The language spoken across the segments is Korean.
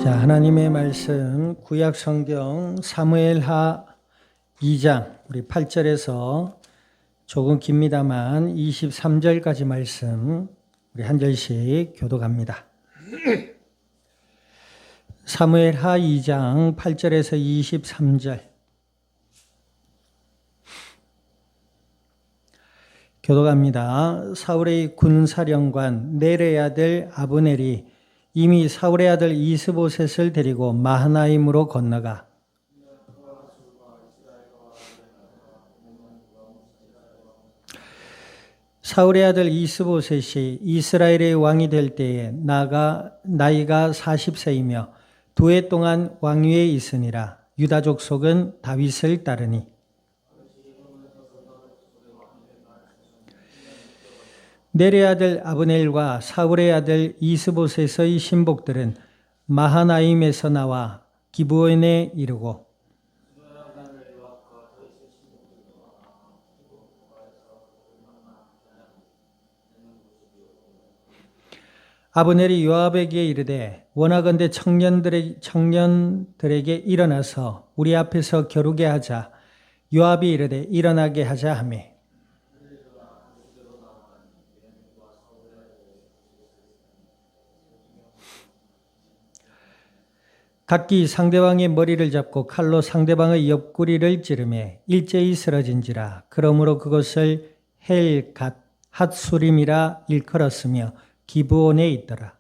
자, 하나님의 말씀 구약 성경 사무엘하 2장 우리 8절에서 조금 깁니다만 23절까지 말씀 우리 한 절씩 교독합니다. 사무엘하 2장 8절에서 23절 교독합니다. 사울의 군사령관 넬의 아들 아브넬이 이미 사울의 아들 이스보셋을 데리고 마하나임으로 건너가 사울의 아들 이스보셋이 이스라엘의 왕이 될 때에 나이가 40세이며 2해 동안 왕위에 있으니라. 유다 족속은 다윗을 따르니 넬의 아들 아브넬과 사울의 아들 이스보셋의 신복들은 마하나임에서 나와 기브온에 이르고 아브넬이 요압에게 이르되 원하건대 청년들에게 일어나서 우리 앞에서 겨루게 하자. 요압이 이르되 일어나게 하자 하매 각기 상대방의 머리를 잡고 칼로 상대방의 옆구리를 찌르매 일제히 쓰러진지라. 그러므로 그것을 헬갓 핫수림이라 일컬었으며 기브온에 있더라.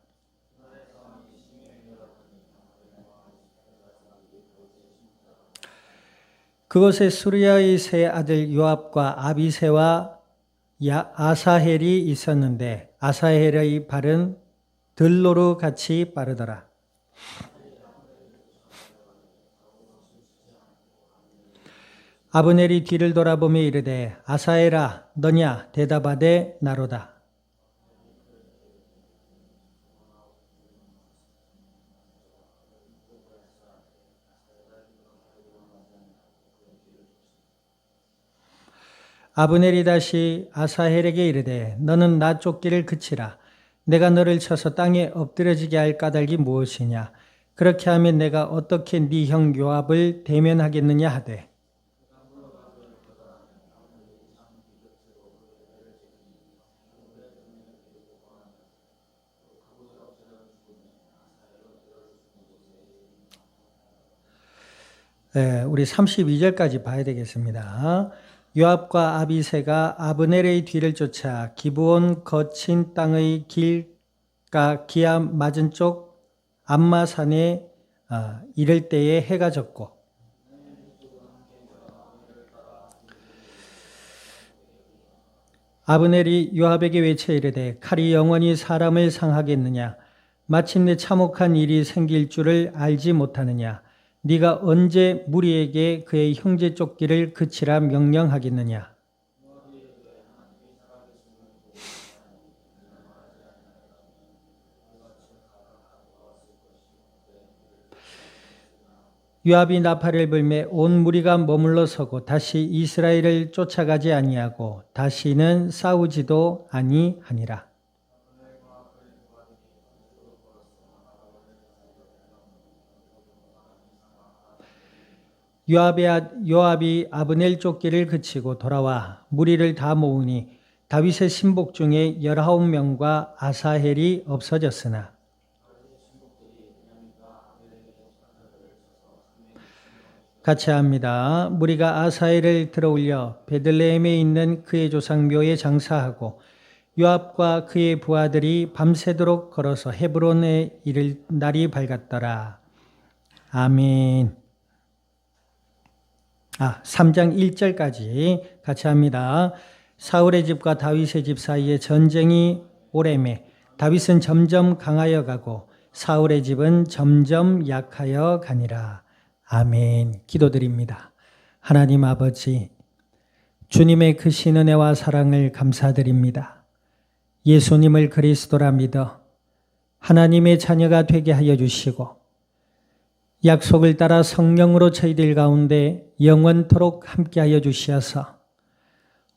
그곳에 수리아의 세 아들 요압과 아비새와 아사헬이 있었는데 아사헬의 발은 들로루 같이 빠르더라. 아브넬이 뒤를 돌아보며 이르되 아사헬아 너냐 대답하되 나로다. 아브넬이 다시 아사헬에게 이르되 너는 나 쫓기를 그치라. 내가 너를 쳐서 땅에 엎드려지게 할 까닭이 무엇이냐. 그렇게 하면 내가 어떻게 네 형 요압을 대면하겠느냐 하되 우리 32절까지 봐야 되겠습니다. 요압과 아비새가 아브넬의 뒤를 쫓아 기브온 거친 땅의 길가 기아 맞은 쪽 암마산에 이를 때에 해가 졌고 아브넬이 요압에게 외쳐 이르되 칼이 영원히 사람을 상하겠느냐. 마침내 참혹한 일이 생길 줄을 알지 못하느냐. 네가 언제 무리에게 그의 형제 쫓기를 그치라 명령하겠느냐. 요압이 나팔을 불매 온 무리가 머물러 서고 다시 이스라엘을 쫓아가지 아니하고 다시는 싸우지도 아니하니라. 요압이 아브넬 쫓기를 그치고 돌아와 무리를 다 모으니 다윗의 신복 중에 19명과 아사헬이 없어졌으나 같이 합니다. 무리가 아사헬을 들어올려 베들레헴에 있는 그의 조상 묘에 장사하고 요압과 그의 부하들이 밤새도록 걸어서 헤브론에 이를 날이 밝았더라. 아멘. 3장 1절까지 같이 합니다. 사울의 집과 다윗의 집 사이에 전쟁이 오래매 다윗은 점점 강하여 가고 사울의 집은 점점 약하여 가니라. 아멘. 기도드립니다. 하나님 아버지, 주님의 크신 은혜와 사랑을 감사드립니다. 예수님을 그리스도라 믿어 하나님의 자녀가 되게 하여 주시고 약속을 따라 성령으로 저희들 가운데 영원토록 함께하여 주시어서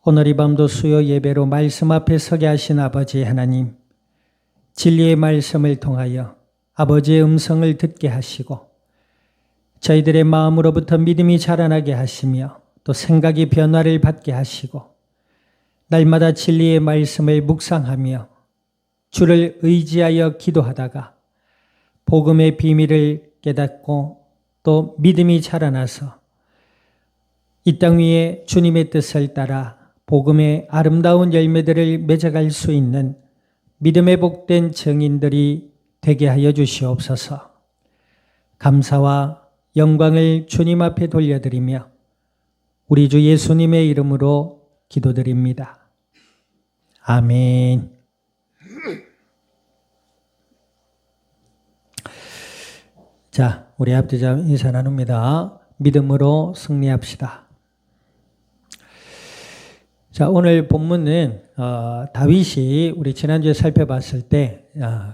오늘 이 밤도 수요 예배로 말씀 앞에 서게 하신 아버지 하나님, 진리의 말씀을 통하여 아버지의 음성을 듣게 하시고 저희들의 마음으로부터 믿음이 자라나게 하시며 또 생각이 변화를 받게 하시고 날마다 진리의 말씀을 묵상하며 주를 의지하여 기도하다가 복음의 비밀을 깨닫고 또 믿음이 자라나서 이 땅 위에 주님의 뜻을 따라 복음의 아름다운 열매들을 맺어갈 수 있는 믿음의 복된 증인들이 되게 하여 주시옵소서. 감사와 영광을 주님 앞에 돌려드리며 우리 주 예수님의 이름으로 기도드립니다. 아멘. 자, 우리 합주자 인사 나눕니다. 믿음으로 승리합시다. 자, 오늘 본문은 다윗이 우리 지난주에 살펴봤을 때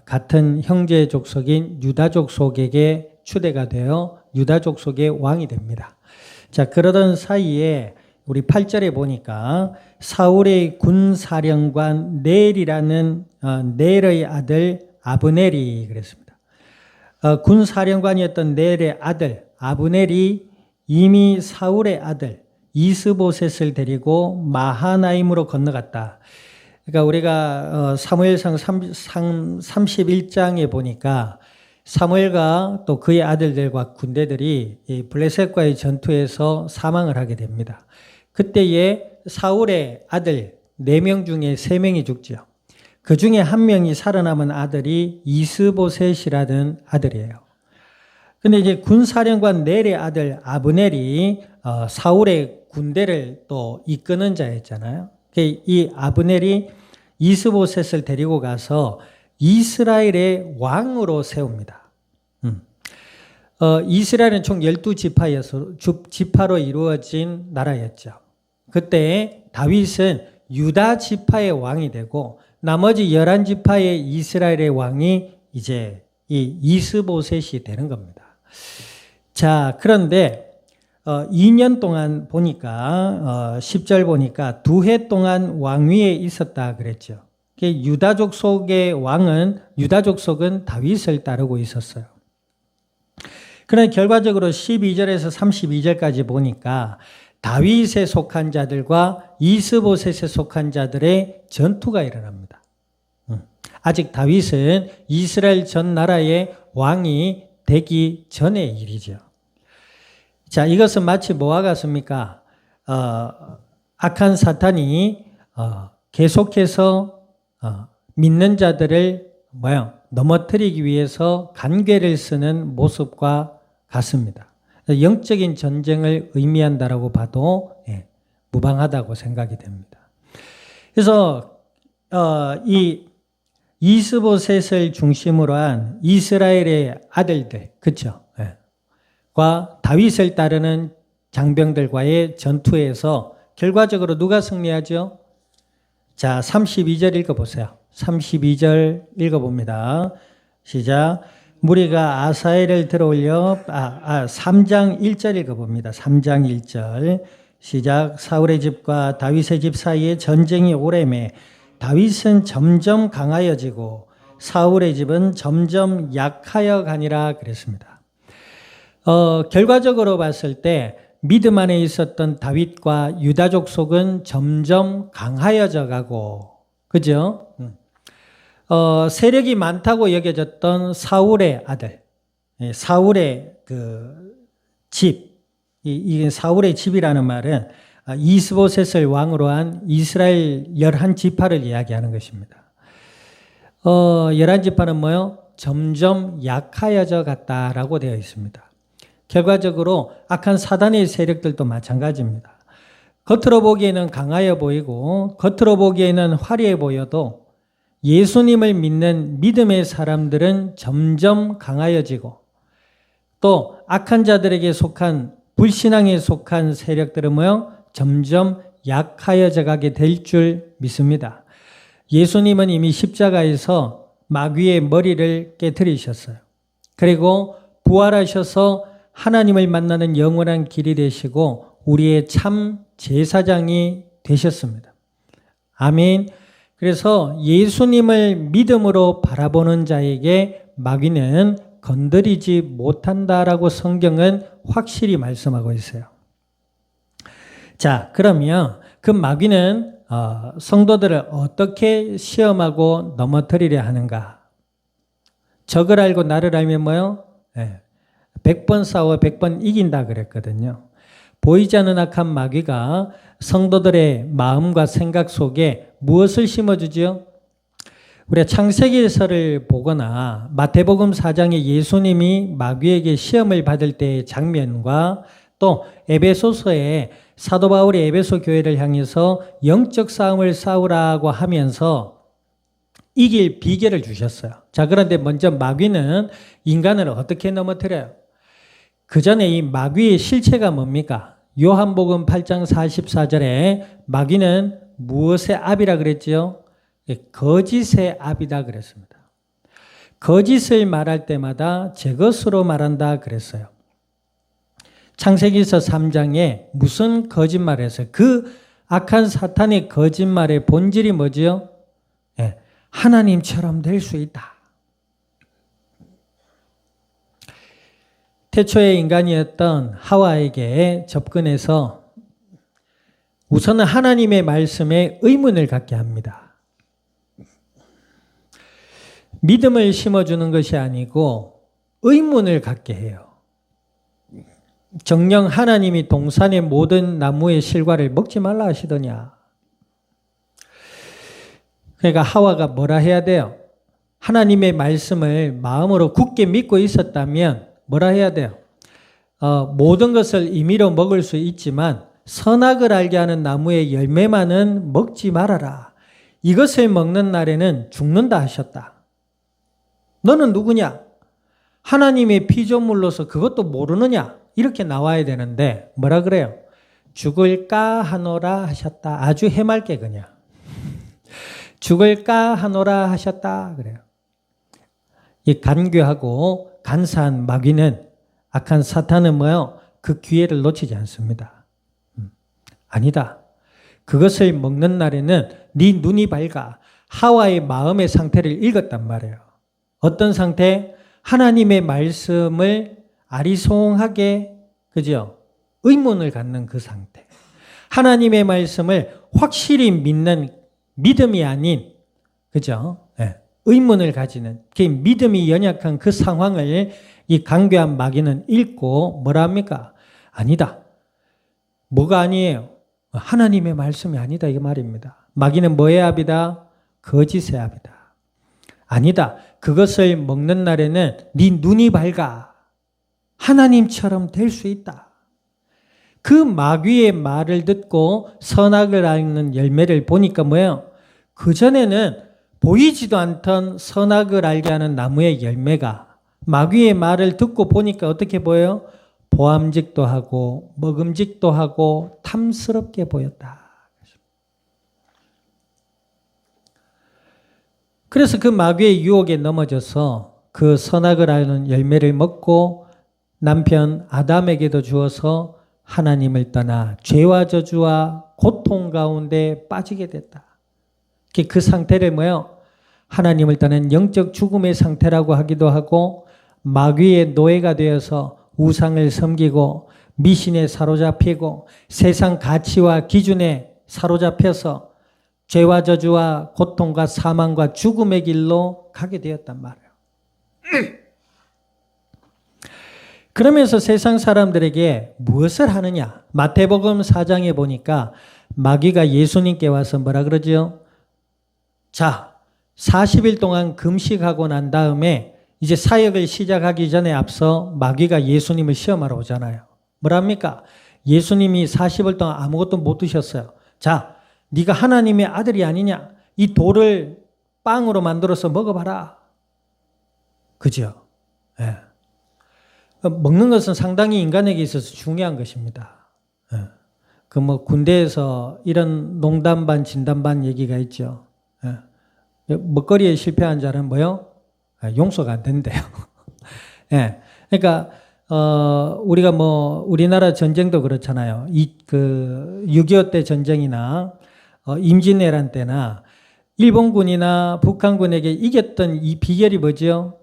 같은 형제 족속인 유다 족속에게 추대가 되어 유다 족속의 왕이 됩니다. 자, 그러던 사이에 우리 8절에 보니까 사울의 군사령관 넬이라는 넬의 아들 아브넬이 그랬습니다. 군사령관이었던 넬의 아들 아브넬이 이미 사울의 아들 이스보셋을 데리고 마하나임으로 건너갔다. 그러니까 우리가 사무엘상 31장에 보니까 사무엘과 또 그의 아들들과 군대들이 이 블레셋과의 전투에서 사망을 하게 됩니다. 그때에 사울의 아들 4명 중에 3명이 죽죠. 그 중에 한 명이 살아남은 아들이 이스보셋이라는 아들이에요. 근데 이제 군사령관 넬의 아들 아브넬이 사울의 군대를 또 이끄는 자였잖아요. 이 아브넬이 이스보셋을 데리고 가서 이스라엘의 왕으로 세웁니다. 이스라엘은 총 12지파로 이루어진 나라였죠. 그때 다윗은 유다 지파의 왕이 되고 나머지 11지파의 이스라엘의 왕이 이제 이 이스보셋이 되는 겁니다. 자, 그런데 2년 동안 보니까 10절 보니까 2해 동안 왕위에 있었다 그랬죠. 유다족 속의 왕은 유다족 속은 다윗을 따르고 있었어요. 그런데 결과적으로 12절에서 32절까지 보니까 다윗에 속한 자들과 이스보셋에 속한 자들의 전투가 일어납니다. 아직 다윗은 이스라엘 전 나라의 왕이 되기 전의 일이죠. 자, 이것은 마치 뭐와 같습니까? 악한 사탄이 계속해서 믿는 자들을 넘어뜨리기 위해서 간궤를 쓰는 모습과 같습니다. 영적인 전쟁을 의미한다라고 봐도 무방하다고 생각이 됩니다. 그래서 이 이스보셋을 중심으로 한 이스라엘의 아들들, 그렇죠? 과 다윗을 따르는 장병들과의 전투에서 결과적으로 누가 승리하죠? 자, 32절 읽어보세요. 32절 읽어봅니다. 시작. 무리가 아사엘을 들어올려 3장 1절 읽어봅니다. 3장 1절 시작. 사울의 집과 다윗의 집 사이에 전쟁이 오래매 다윗은 점점 강하여지고 사울의 집은 점점 약하여 가니라 그랬습니다. 결과적으로 봤을 때 믿음 안에 있었던 다윗과 유다족 속은 점점 강하여져 가고, 그죠? 세력이 많다고 여겨졌던 사울의 아들, 사울의 그 집, 이게 사울의 집이라는 말은 이스보셋을 왕으로 한 이스라엘 11지파를 이야기하는 것입니다. 11지파는 뭐요? 점점 약하여져 갔다라고 되어 있습니다. 결과적으로 악한 사단의 세력들도 마찬가지입니다. 겉으로 보기에는 강하여 보이고 겉으로 보기에는 화려해 보여도 예수님을 믿는 믿음의 사람들은 점점 강하여지고 또 악한 자들에게 속한 불신앙에 속한 세력들은 뭐요? 점점 약하여져 가게 될 줄 믿습니다. 예수님은 이미 십자가에서 마귀의 머리를 깨뜨리셨어요. 그리고 부활하셔서 하나님을 만나는 영원한 길이 되시고 우리의 참 제사장이 되셨습니다. 아멘. 그래서 예수님을 믿음으로 바라보는 자에게 마귀는 건드리지 못한다라고 성경은 확실히 말씀하고 있어요. 자, 그러면 그 마귀는 성도들을 어떻게 시험하고 넘어뜨리려 하는가? 적을 알고 나를 알면 뭐요? 100번 싸워 100번 이긴다 그랬거든요. 보이지 않는 악한 마귀가 성도들의 마음과 생각 속에 무엇을 심어주죠? 우리가 창세기서를 보거나 마태복음 4장에 예수님이 마귀에게 시험을 받을 때의 장면과 또 에베소서에 사도 바울이 에베소 교회를 향해서 영적 싸움을 싸우라고 하면서 이길 비결을 주셨어요. 자, 그런데 먼저 마귀는 인간을 어떻게 넘어뜨려요? 그 전에 이 마귀의 실체가 뭡니까? 요한복음 8장 44절에 마귀는 무엇의 압이라 그랬지요? 거짓의 압이다 그랬습니다. 거짓을 말할 때마다 제 것으로 말한다 그랬어요. 창세기서 3장에 무슨 거짓말을 했어요? 그 악한 사탄의 거짓말의 본질이 뭐지요? 하나님처럼 될 수 있다. 태초의 인간이었던 하와에게 접근해서 우선은 하나님의 말씀에 의문을 갖게 합니다. 믿음을 심어주는 것이 아니고 의문을 갖게 해요. 정녕 하나님이 동산의 모든 나무의 실과를 먹지 말라 하시더냐. 그러니까 하와가 뭐라 해야 돼요? 하나님의 말씀을 마음으로 굳게 믿고 있었다면 뭐라 해야 돼요? 모든 것을 임의로 먹을 수 있지만 선악을 알게 하는 나무의 열매만은 먹지 말아라. 이것을 먹는 날에는 죽는다 하셨다. 너는 누구냐? 하나님의 피조물로서 그것도 모르느냐? 이렇게 나와야 되는데 뭐라 그래요? 죽을까 하노라 하셨다. 아주 해맑게 그냥. 죽을까 하노라 하셨다. 그래요. 이 간교하고 간사한 마귀는 악한 사탄은 뭐요? 그 기회를 놓치지 않습니다. 아니다. 그것을 먹는 날에는 네 눈이 밝아. 하와의 마음의 상태를 읽었단 말이에요. 어떤 상태? 하나님의 말씀을 아리송하게, 그죠? 의문을 갖는 그 상태. 하나님의 말씀을 확실히 믿는 믿음이 아닌, 그죠? 의문을 가지는, 그 믿음이 연약한 그 상황을 이 간교한 마귀는 읽고 뭐라 합니까? 아니다. 뭐가 아니에요? 하나님의 말씀이 아니다. 이 말입니다. 마귀는 뭐의 압이다? 거짓의 압이다. 아니다. 그것을 먹는 날에는 네 눈이 밝아. 하나님처럼 될 수 있다. 그 마귀의 말을 듣고 선악을 알는 열매를 보니까 뭐예요? 그전에는 보이지도 않던 선악을 알게 하는 나무의 열매가 마귀의 말을 듣고 보니까 어떻게 보여요? 보암직도 하고 먹음직도 하고 탐스럽게 보였다. 그래서 그 마귀의 유혹에 넘어져서 그 선악을 아는 열매를 먹고 남편 아담에게도 주어서 하나님을 떠나 죄와 저주와 고통 가운데 빠지게 됐다. 그 상태를 뭐예요? 하나님을 떠난 영적 죽음의 상태라고 하기도 하고 마귀의 노예가 되어서 우상을 섬기고 미신에 사로잡히고 세상 가치와 기준에 사로잡혀서 죄와 저주와 고통과 사망과 죽음의 길로 가게 되었단 말이에요. 그러면서 세상 사람들에게 무엇을 하느냐? 마태복음 4장에 보니까 마귀가 예수님께 와서 뭐라 그러죠? 자, 40일 동안 금식하고 난 다음에 이제 사역을 시작하기 전에 앞서 마귀가 예수님을 시험하러 오잖아요. 뭐랍니까? 예수님이 40일 동안 아무것도 못 드셨어요. 자, 네가 하나님의 아들이 아니냐? 이 돌을 빵으로 만들어서 먹어봐라. 그죠? 예. 먹는 것은 상당히 인간에게 있어서 중요한 것입니다. 예. 그 뭐 군대에서 이런 농담 반 진담 반 얘기가 있죠. 예. 먹거리에 실패한 자는 뭐요? 용서가 안 된대요. 예. 그러니까 우리가 뭐 우리나라 전쟁도 그렇잖아요. 6.25 때 전쟁이나 임진왜란 때나 일본군이나 북한군에게 이겼던 이 비결이 뭐죠?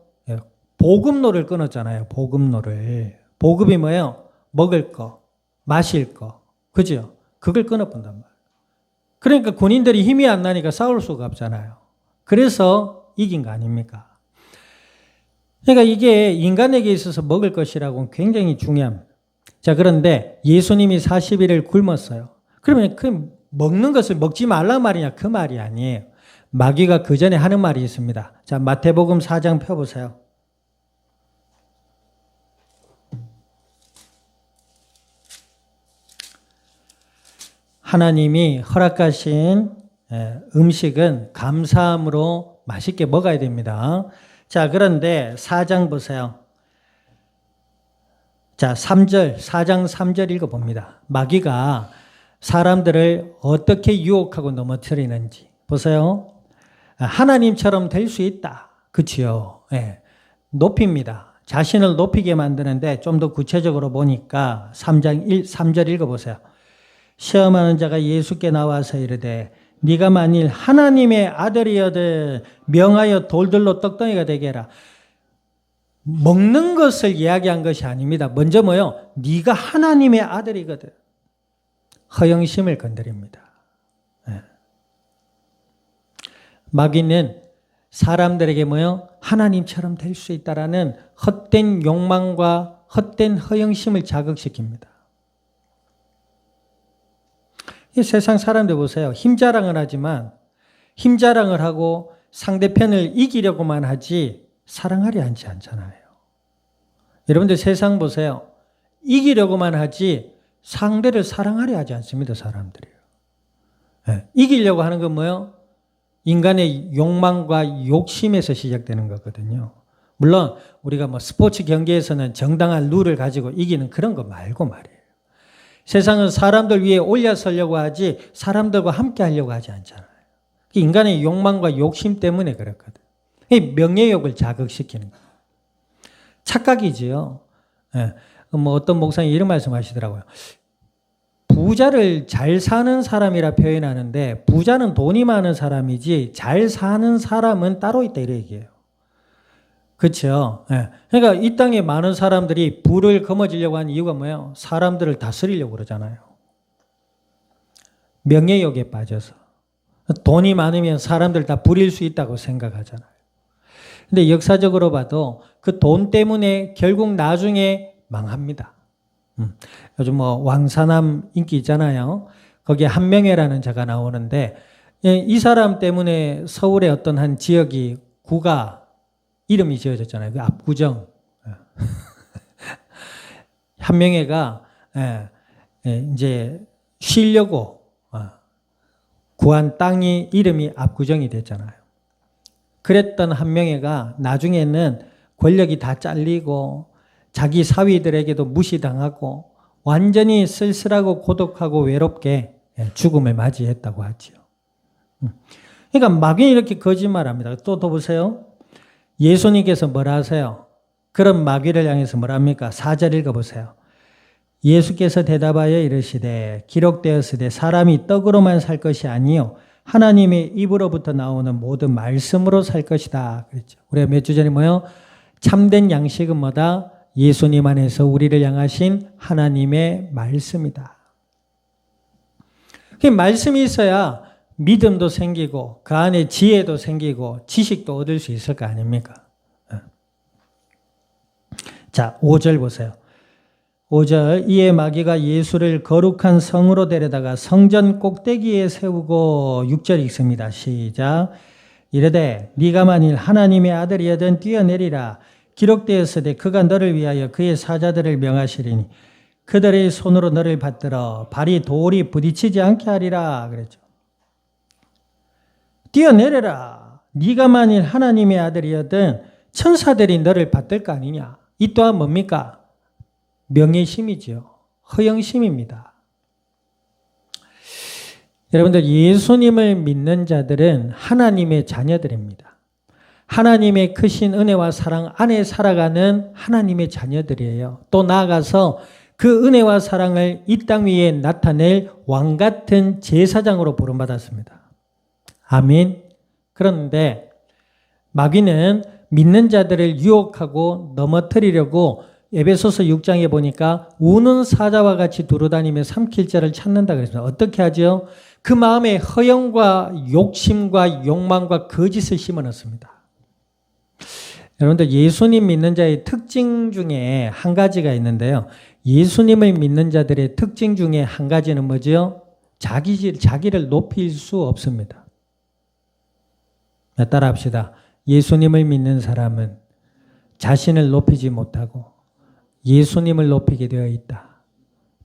보급로를 끊었잖아요. 보급로를. 보급이 뭐예요? 먹을 거, 마실 거. 그죠? 그걸 끊어본단 말이에요. 그러니까 군인들이 힘이 안 나니까 싸울 수가 없잖아요. 그래서 이긴 거 아닙니까? 그러니까 이게 인간에게 있어서 먹을 것이라고는 굉장히 중요합니다. 자, 그런데 예수님이 40일을 굶었어요. 그러면 그 먹는 것을 먹지 말란 말이냐? 그 말이 아니에요. 마귀가 그 전에 하는 말이 있습니다. 자, 마태복음 4장 펴보세요. 하나님이 허락하신 음식은 감사함으로 맛있게 먹어야 됩니다. 자, 그런데 4장 보세요. 자, 4장 3절 읽어봅니다. 마귀가 사람들을 어떻게 유혹하고 넘어뜨리는지 보세요. 하나님처럼 될 수 있다. 그치요? 예. 높입니다. 자신을 높이게 만드는데 좀 더 구체적으로 보니까 3절 읽어보세요. 시험하는 자가 예수께 나와서 이르되 네가 만일 하나님의 아들이어든 명하여 돌들로 떡덩이가 되게 해라. 먹는 것을 이야기한 것이 아닙니다. 먼저 뭐요? 네가 하나님의 아들이거든. 허영심을 건드립니다. 네. 마귀는 사람들에게 뭐요? 하나님처럼 될 수 있다라는 헛된 욕망과 헛된 허영심을 자극시킵니다. 이 세상 사람들 보세요. 힘 자랑을 하지만 힘 자랑을 하고 상대편을 이기려고만 하지 사랑하려 하지 않잖아요. 여러분들 세상 보세요. 이기려고만 하지 상대를 사랑하려 하지 않습니다. 사람들이요. 네. 이기려고 하는 건 뭐예요? 인간의 욕망과 욕심에서 시작되는 거거든요. 물론 우리가 뭐 스포츠 경기에서는 정당한 룰을 가지고 이기는 그런 거 말고 말이에요. 세상은 사람들 위에 올려서려고 하지 사람들과 함께 하려고 하지 않잖아요. 인간의 욕망과 욕심 때문에 그렇거든. 명예욕을 자극시키는 거예요. 착각이지요. 예. 뭐 어떤 목사님이 이런 말씀 하시더라고요. 부자를 잘 사는 사람이라 표현하는데 부자는 돈이 많은 사람이지 잘 사는 사람은 따로 있다 이런 얘기예요. 그렇죠. 예. 그러니까 이 땅에 많은 사람들이 부를 거머쥐려고 하는 이유가 뭐예요? 사람들을 다스리려고 그러잖아요. 명예욕에 빠져서. 돈이 많으면 사람들 다 부릴 수 있다고 생각하잖아요. 근데 역사적으로 봐도 그 돈 때문에 결국 나중에 망합니다. 요즘 뭐 왕사남 인기 있잖아요. 거기에 한명회라는 자가 나오는데 이 사람 때문에 서울의 어떤 한 지역이 구가 이름이 지어졌잖아요. 그 압구정. 한명회가 이제 쉬려고 구한 땅이 이름이 압구정이 됐잖아요. 그랬던 한명회가 나중에는 권력이 다 잘리고 자기 사위들에게도 무시당하고 완전히 쓸쓸하고 고독하고 외롭게 죽음을 맞이했다고 하죠. 그러니까 마귀는 이렇게 거짓말합니다. 또 보세요. 예수님께서 뭐라 하세요? 그런 마귀를 향해서 뭐라 합니까? 4절 읽어보세요. 예수께서 대답하여 이르시되 기록되었으되 사람이 떡으로만 살 것이 아니요 하나님의 입으로부터 나오는 모든 말씀으로 살 것이다. 그랬죠. 우리가 몇 주 전에 뭐요? 참된 양식은 뭐다? 예수님 안에서 우리를 향하신 하나님의 말씀이다. 그 말씀이 있어야 믿음도 생기고 그 안에 지혜도 생기고 지식도 얻을 수 있을 거 아닙니까? 자, 5절 보세요. 5절 이에 마귀가 예수를 거룩한 성으로 데려다가 성전 꼭대기에 세우고 6절 읽습니다. 시작. 이르되 네가 만일 하나님의 아들이여든 뛰어내리라. 기록되었으되 그가 너를 위하여 그의 사자들을 명하시리니 그들의 손으로 너를 받들어 발이 돌이 부딪히지 않게 하리라. 그랬죠. 뛰어내려라. 네가 만일 하나님의 아들이여든 천사들이 너를 받들 거 아니냐. 이 또한 뭡니까? 명예심이죠. 허영심입니다. 여러분들 예수님을 믿는 자들은 하나님의 자녀들입니다. 하나님의 크신 은혜와 사랑 안에 살아가는 하나님의 자녀들이에요. 또 나아가서 그 은혜와 사랑을 이 땅 위에 나타낼 왕 같은 제사장으로 부름받았습니다. 아멘. 그런데 마귀는 믿는 자들을 유혹하고 넘어뜨리려고 에베소서 6장에 보니까 우는 사자와 같이 두루다니며 삼킬 자를 찾는다 그랬습니다. 어떻게 하죠? 그 마음에 허영과 욕심과 욕망과 거짓을 심어넣습니다. 여러분들 예수님 믿는 자의 특징 중에 한 가지가 있는데요. 예수님을 믿는 자들의 특징 중에 한 가지는 뭐죠? 자기를 높일 수 없습니다. 따라 합시다. 예수님을 믿는 사람은 자신을 높이지 못하고 예수님을 높이게 되어 있다.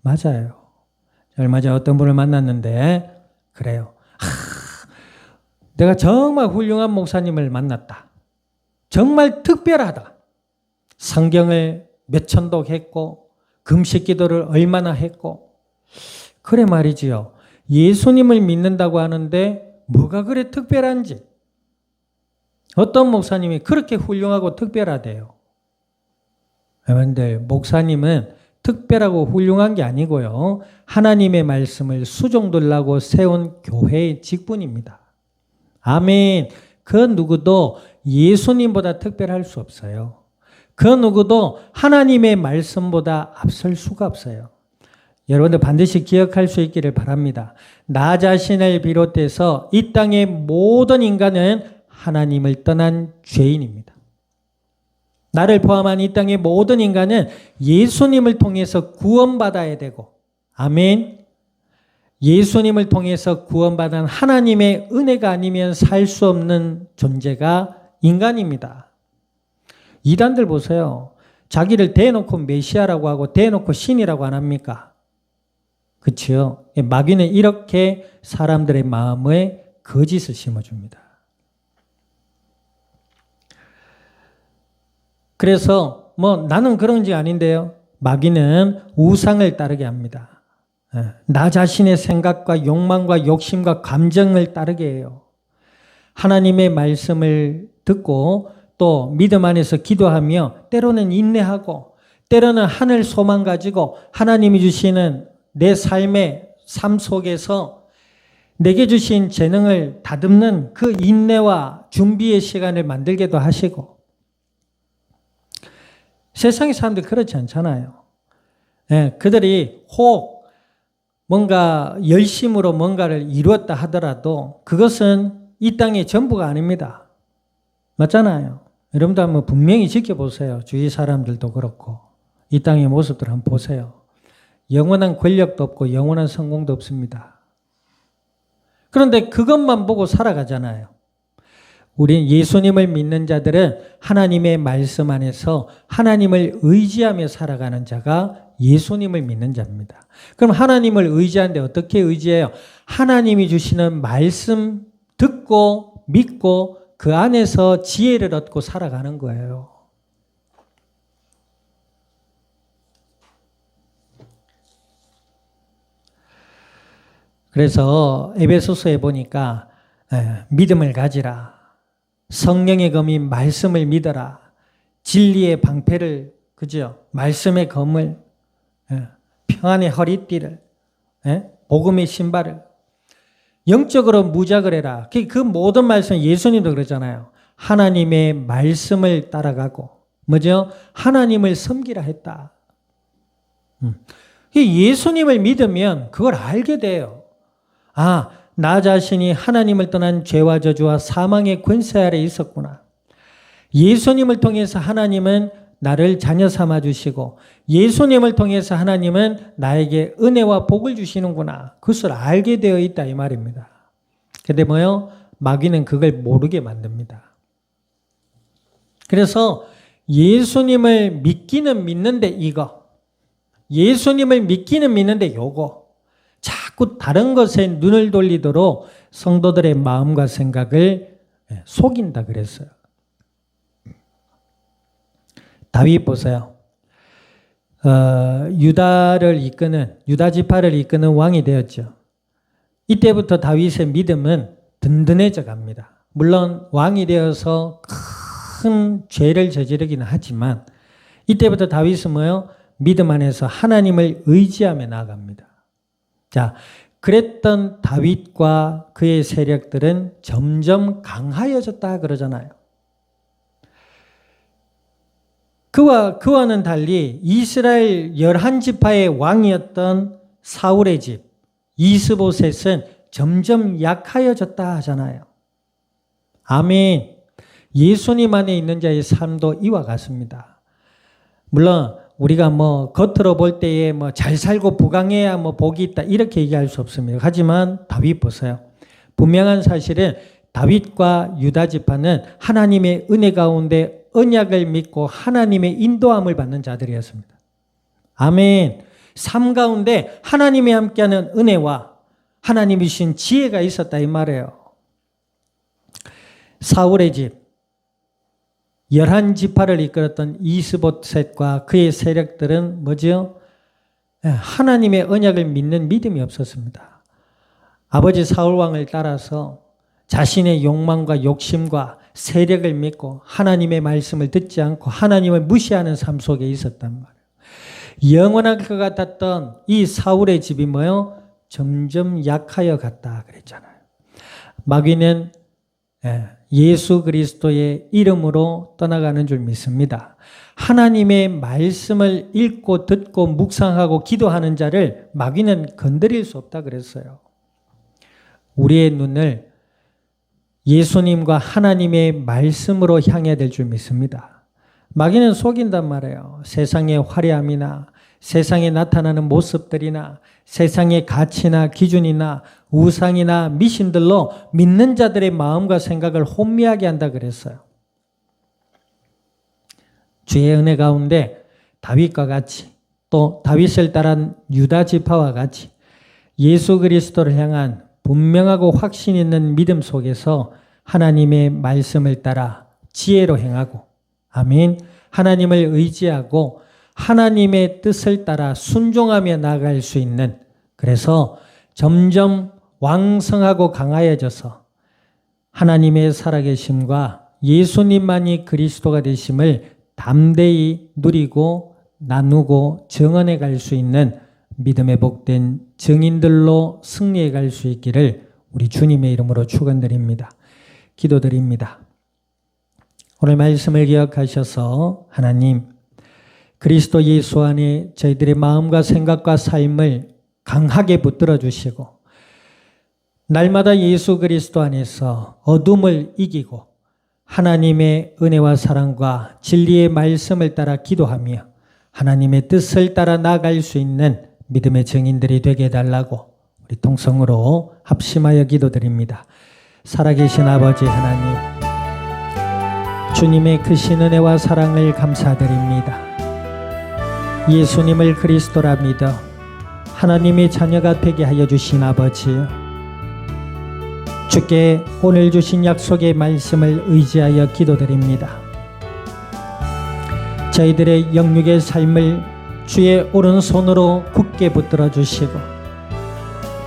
맞아요. 얼마 전에 어떤 분을 만났는데 그래요. 내가 정말 훌륭한 목사님을 만났다. 정말 특별하다. 성경을 몇천 독 했고 금식 기도를 얼마나 했고 그래 말이지요. 예수님을 믿는다고 하는데 뭐가 그래 특별한지 어떤 목사님이 그렇게 훌륭하고 특별하대요. 여러분들 목사님은 특별하고 훌륭한 게 아니고요. 하나님의 말씀을 수종들라고 세운 교회의 직분입니다. 아멘. 그 누구도 예수님보다 특별할 수 없어요. 그 누구도 하나님의 말씀보다 앞설 수가 없어요. 여러분들 반드시 기억할 수 있기를 바랍니다. 나 자신을 비롯해서 이 땅의 모든 인간은 하나님을 떠난 죄인입니다. 나를 포함한 이 땅의 모든 인간은 예수님을 통해서 구원받아야 되고 아멘. 예수님을 통해서 구원받은 하나님의 은혜가 아니면 살 수 없는 존재가 인간입니다. 이단들 보세요. 자기를 대놓고 메시아라고 하고 대놓고 신이라고 안 합니까? 그렇죠? 마귀는 이렇게 사람들의 마음에 거짓을 심어줍니다. 그래서 나는 그런 게 아닌데요. 마귀는 우상을 따르게 합니다. 나 자신의 생각과 욕망과 욕심과 감정을 따르게 해요. 하나님의 말씀을 듣고 또 믿음 안에서 기도하며 때로는 인내하고 때로는 하늘 소망 가지고 하나님이 주시는 내 삶의 삶 속에서 내게 주신 재능을 다듬는 그 인내와 준비의 시간을 만들게도 하시고 세상의 사람들 그렇지 않잖아요. 그들이 혹 뭔가 열심으로 뭔가를 이루었다 하더라도 그것은 이 땅의 전부가 아닙니다. 맞잖아요. 여러분도 한번 분명히 지켜보세요. 주위 사람들도 그렇고 이 땅의 모습들 한번 보세요. 영원한 권력도 없고 영원한 성공도 없습니다. 그런데 그것만 보고 살아가잖아요. 우리 예수님을 믿는 자들은 하나님의 말씀 안에서 하나님을 의지하며 살아가는 자가 예수님을 믿는 자입니다. 그럼 하나님을 의지하는데 어떻게 의지해요? 하나님이 주시는 말씀 듣고 믿고 그 안에서 지혜를 얻고 살아가는 거예요. 그래서 에베소서에 보니까 믿음을 가지라. 성령의 검인 말씀을 믿어라. 진리의 방패를 그죠? 말씀의 검을 평안의 허리띠를 복음의 신발을 영적으로 무작을 해라. 그 모든 말씀 예수님도 그러잖아요. 하나님의 말씀을 따라가고 뭐죠? 하나님을 섬기라 했다. 예수님을 믿으면 그걸 알게 돼요. 나 자신이 하나님을 떠난 죄와 저주와 사망의 권세 아래 있었구나. 예수님을 통해서 하나님은 나를 자녀 삼아 주시고 예수님을 통해서 하나님은 나에게 은혜와 복을 주시는구나. 그것을 알게 되어 있다 이 말입니다. 근데 뭐요? 마귀는 그걸 모르게 만듭니다. 그래서 예수님을 믿기는 믿는데 이거, 예수님을 믿기는 믿는데 요거, 자꾸 다른 것에 눈을 돌리도록 성도들의 마음과 생각을 속인다 그랬어요. 다윗 보세요. 유다 지파를 이끄는 왕이 되었죠. 이때부터 다윗의 믿음은 든든해져 갑니다. 물론 왕이 되어서 큰 죄를 저지르기는 하지만 이때부터 다윗은 뭐예요? 믿음 안에서 하나님을 의지하며 나아갑니다. 자, 그랬던 다윗과 그의 세력들은 점점 강하여졌다 그러잖아요. 그와는 달리 이스라엘 11지파의 왕이었던 사울의 집 이스보셋은 점점 약하여졌다 하잖아요. 아멘. 예수님 안에 있는 자의 삶도 이와 같습니다. 물론 우리가 겉으로 볼 때에 잘 살고 부강해야 복이 있다 이렇게 얘기할 수 없습니다. 하지만 다윗 보세요. 분명한 사실은 다윗과 유다 지파는 하나님의 은혜 가운데 언약을 믿고 하나님의 인도함을 받는 자들이었습니다. 아멘. 삶 가운데 하나님이 함께하는 은혜와 하나님이 주신 지혜가 있었다 이 말이에요. 사울의 집 11지파를 이끌었던 이스보셋과 그의 세력들은 뭐지요? 하나님의 언약을 믿는 믿음이 없었습니다. 아버지 사울왕을 따라서 자신의 욕망과 욕심과 세력을 믿고 하나님의 말씀을 듣지 않고 하나님을 무시하는 삶 속에 있었단 말이에요. 영원할 것 같았던 이 사울의 집이 뭐요? 점점 약하여 갔다 그랬잖아요. 마귀는 예수 그리스도의 이름으로 떠나가는 줄 믿습니다. 하나님의 말씀을 읽고 듣고 묵상하고 기도하는 자를 마귀는 건드릴 수 없다 그랬어요. 우리의 눈을 예수님과 하나님의 말씀으로 향해야 될 줄 믿습니다. 마귀는 속인단 말이에요. 세상의 화려함이나 세상에 나타나는 모습들이나 세상의 가치나 기준이나 우상이나 미신들로 믿는 자들의 마음과 생각을 혼미하게 한다 그랬어요. 주의 은혜 가운데 다윗과 같이 또 다윗을 따른 유다 지파와 같이 예수 그리스도를 향한 분명하고 확신 있는 믿음 속에서 하나님의 말씀을 따라 지혜로 행하고 아멘. 하나님을 의지하고 하나님의 뜻을 따라 순종하며 나아갈 수 있는 그래서 점점 왕성하고 강하여져서 하나님의 살아계심과 예수님만이 그리스도가 되심을 담대히 누리고 나누고 정언해 갈 수 있는 믿음의 복된 증인들로 승리해 갈 수 있기를 우리 주님의 이름으로 축원드립니다. 기도드립니다. 오늘 말씀을 기억하셔서 하나님 그리스도 예수 안에 저희들의 마음과 생각과 삶을 강하게 붙들어 주시고 날마다 예수 그리스도 안에서 어둠을 이기고 하나님의 은혜와 사랑과 진리의 말씀을 따라 기도하며 하나님의 뜻을 따라 나아갈 수 있는 믿음의 증인들이 되게 해달라고 우리 통성으로 합심하여 기도드립니다. 살아계신 아버지 하나님, 주님의 크신 은혜와 사랑을 감사드립니다. 예수님을 그리스도라 믿어 하나님의 자녀가 되게 하여 주신 아버지요, 주께 오늘 주신 약속의 말씀을 의지하여 기도드립니다. 저희들의 영육의 삶을 주의 오른손으로 굳게 붙들어 주시고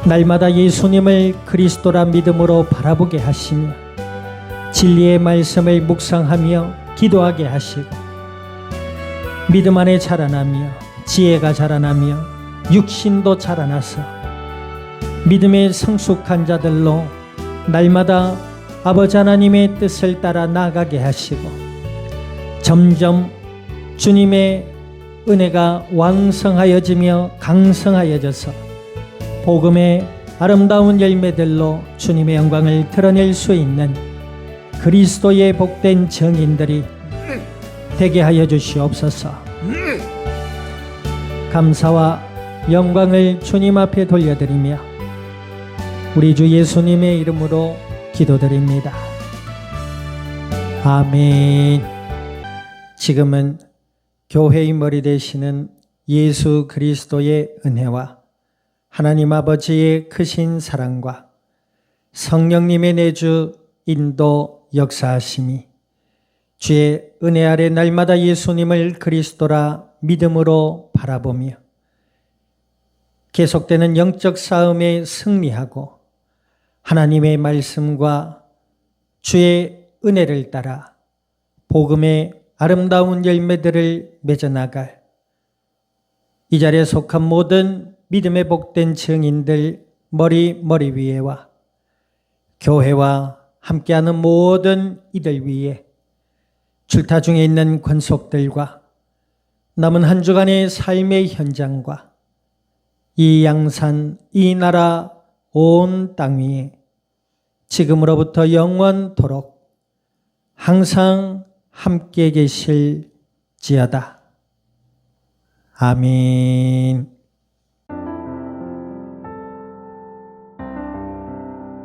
날마다 예수님을 그리스도라 믿음으로 바라보게 하시며 진리의 말씀을 묵상하며 기도하게 하시고 믿음 안에 자라나며 지혜가 자라나며 육신도 자라나서 믿음의 성숙한 자들로 날마다 아버지 하나님의 뜻을 따라 나아가게 하시고 점점 주님의 은혜가 왕성하여지며 강성하여져서 복음의 아름다운 열매들로 주님의 영광을 드러낼 수 있는 그리스도의 복된 증인들이 되게 하여 주시옵소서. 감사와 영광을 주님 앞에 돌려드리며 우리 주 예수님의 이름으로 기도드립니다. 아멘. 지금은 교회의 머리 되시는 예수 그리스도의 은혜와 하나님 아버지의 크신 사랑과 성령님의 내주 인도 역사하심이 주의 은혜 아래 날마다 예수님을 그리스도라 믿음으로 바라보며 계속되는 영적 싸움에 승리하고 하나님의 말씀과 주의 은혜를 따라 복음의 아름다운 열매들을 맺어나갈 이 자리에 속한 모든 믿음의 복된 증인들 머리 위에와 교회와 함께하는 모든 이들 위에 출타 중에 있는 권속들과 남은 한 주간의 삶의 현장과 이 양산, 이 나라, 온 땅 위에 지금으로부터 영원토록 항상 함께 계실지어다. 아멘.